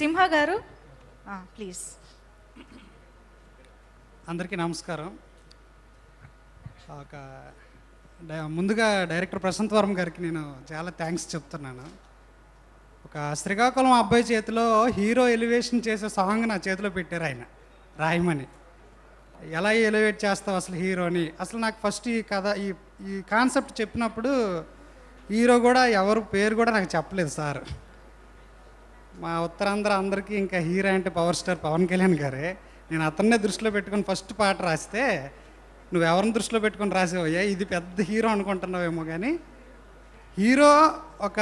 సింహ గారు ప్లీజ్. అందరికీ నమస్కారం. ఒక ముందుగా డైరెక్టర్ ప్రశాంత్ వర్మ గారికి నేను చాలా థ్యాంక్స్ చెప్తున్నాను. ఒక శ్రీకాకుళం అబ్బాయి చేతిలో హీరో ఎలివేషన్ చేసే సాంగ్ నా చేతిలో పెట్టారు ఆయన రాయమని. ఎలా ఎలివేట్ చేస్తావు అసలు హీరోని? అసలు నాకు ఫస్ట్ ఈ కథ ఈ కాన్సెప్ట్ చెప్పినప్పుడు హీరో కూడా ఎవరు పేరు కూడా నాకు చెప్పలేదు సార్. మా ఉత్తరాంధ్ర అందరికీ ఇంకా హీరో అంటే పవర్ స్టార్ పవన్ కళ్యాణ్ గారే. నేను అతన్నే దృష్టిలో పెట్టుకొని ఫస్ట్ పాట రాస్తే, నువ్వు ఎవరిని దృష్టిలో పెట్టుకొని రాసేవయ్యా, ఇది పెద్ద హీరో అనుకుంటున్నావేమో, కానీ హీరో ఒక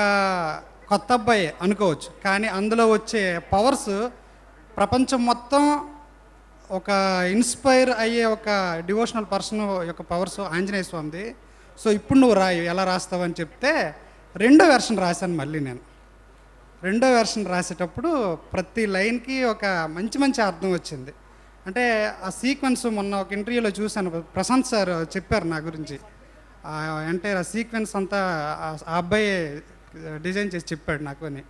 కొత్త అబ్బాయి అనుకోవచ్చు, కానీ అందులో వచ్చే పవర్స్ ప్రపంచం మొత్తం ఒక ఇన్స్పైర్ అయ్యే ఒక డివోషనల్ పర్సన్ యొక్క పవర్స్ ఆంజనేయ స్వామిది. సో ఇప్పుడు నువ్వు రాయి, ఎలా రాస్తావని చెప్తే రెండో వెర్షన్ రాశాను. మళ్ళీ నేను రెండో వెర్షన్ రాసేటప్పుడు ప్రతి లైన్కి ఒక మంచి అర్థం వచ్చింది. అంటే ఆ సీక్వెన్స్ మొన్న ఒక ఇంటర్వ్యూలో చూశాను, ప్రశాంత్ సార్ చెప్పారు నా గురించి. అంటే ఆ సీక్వెన్స్ అంతా ఆ అబ్బాయి డిజైన్ చేసి చెప్పాడు నాకు అని.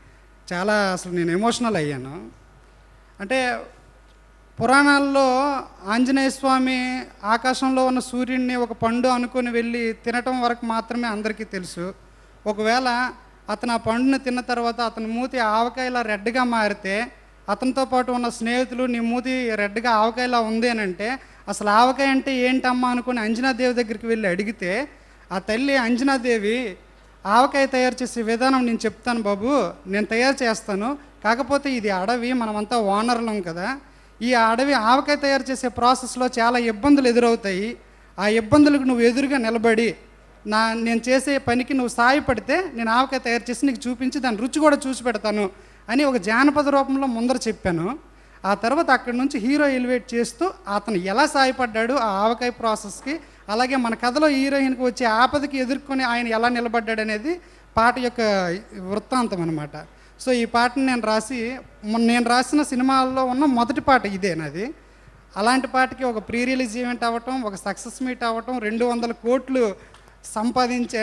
చాలా అసలు నేను ఎమోషనల్ అయ్యాను. అంటే పురాణాల్లో ఆంజనేయ స్వామి ఆకాశంలో ఉన్న సూర్యుడిని ఒక పండు అనుకొని వెళ్ళి తినటం వరకు మాత్రమే అందరికీ తెలుసు. ఒకవేళ అతను ఆ పండుని తిన్న తర్వాత అతని మూతి ఆవకాయలా రెడ్గా మారితే, అతనితో పాటు ఉన్న స్నేహితులు నీ మూతి రెడ్గా ఆవకాయలా ఉంది అని అంటే, అసలు ఆవకాయ అంటే ఏంటమ్మా అనుకుని అంజనాదేవి దగ్గరికి వెళ్ళి అడిగితే, ఆ తల్లి అంజనాదేవి ఆవకాయ తయారు చేసే విధానం నేను చెప్తాను బాబు, నేను తయారు చేస్తాను, కాకపోతే ఇది అడవి, మనమంతా ఓనర్లం కదా, ఈ అడవి ఆవకాయ తయారు చేసే ప్రాసెస్లో చాలా ఇబ్బందులు ఎదురవుతాయి, ఆ ఇబ్బందులకు నువ్వు ఎదురుగా నిలబడి నేను చేసే పనికి నువ్వు సాయపడితే నేను ఆవకాయ తయారు చేసి నీకు చూపించి దాని రుచి కూడా చూసి పెడతాను అని ఒక జానపద రూపంలో ముందర చెప్పాను. ఆ తర్వాత అక్కడి నుంచి హీరో ఎలివేట్ చేస్తూ అతను ఎలా సాయపడ్డాడు ఆ ఆవకాయ ప్రాసెస్కి, అలాగే మన కథలో హీరోయిన్కి వచ్చే ఆపదకి ఎదుర్కొని ఆయన ఎలా నిలబడ్డాడు అనేది పాట యొక్క వృత్తాంతం అనమాట. సో ఈ పాటను నేను రాసిన సినిమాల్లో ఉన్న మొదటి పాట ఇదే నాది. అలాంటి పాటకి ఒక ప్రీ రిలీజ్ ఈవెంట్ అవ్వటం, ఒక సక్సెస్ మీట్ అవ్వటం, 200 కోట్లు సంపాదించే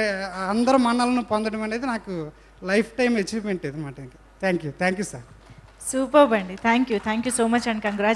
అందరూ మన్నలను పొందడం అనేది నాకు లైఫ్ టైం అచీవ్మెంట్ అనమాట. Thank you sir. సూపర్ అండి. Thank you so much and congrats.